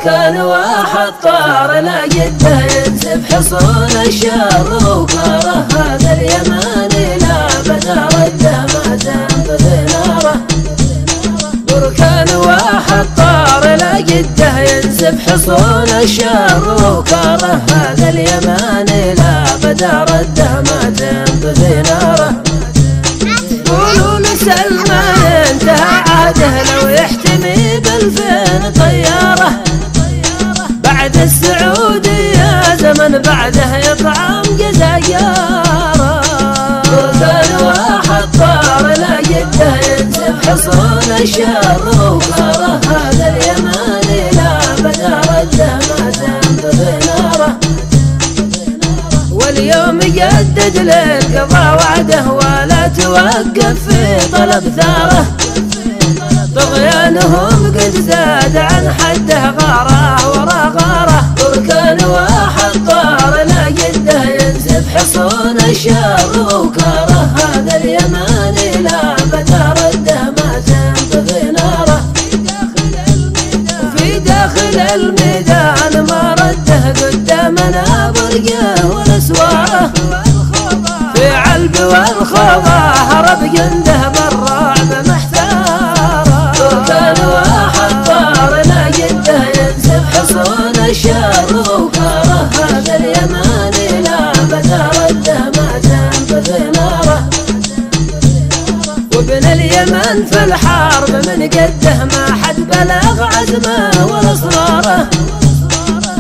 بركان واحد طار لا جده ينسف حصون الشر وكاره هذا اليماني لا بدا رده ما تنطفي ناره بركان واحد طار لا جده ينسف حصون الشر وكاره هذا اليماني لا بدا رده ما تنطفي ناره قولوا لسلمان انتهى عهده لو يحتمي بالفين طياره بعد السعودية زمن بعده يطعم جزاياره بركان واحد طار لا جده ينسف حصون الشر وكاره هذا اليماني لا بدا رده ما تنطفي ناره واليوم يجدد للقضاء وعده ولا توقف في طلب ثاره طغيانهم قد زاد عن حده غاره ورا غاره بركان واحد طار لا جده ينسف حصون الشر وكاره هذا اليماني لا بدا رده ما تنطفي ناره في داخل الميدان ما رده قدامنا برقه ونسواره في علب والخوضه هرب جنده بالرعب محتاره بركان واحد طار لا جده ينسف حصون الشر وكاره هذا اليماني لا بدا رده ما تنطفي ناره وابن اليمن في الحرب من قده ما حد بلغ عزمه واصراره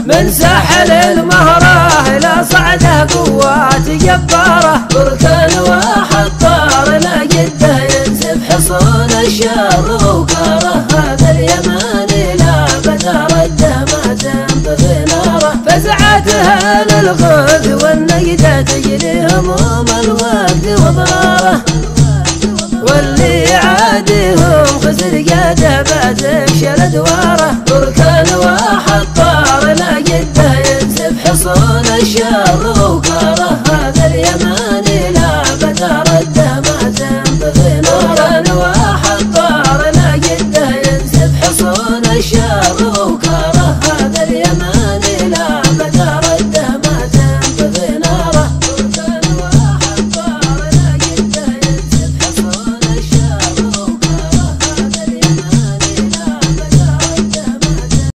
من ساحل المهره الى صعده قوات جباره بركان واحد طار لا جده ينسف حصون الشر وكاره هذا اليماني لا بدا رده ما تنطفي ناره فزعتها للغد والنيده تجري هموم الوقت وضراره واللي عاديهم خسر قاده بعد فشل ادواره بركان واحد طار لا جده ينسف حصون الشر وكاره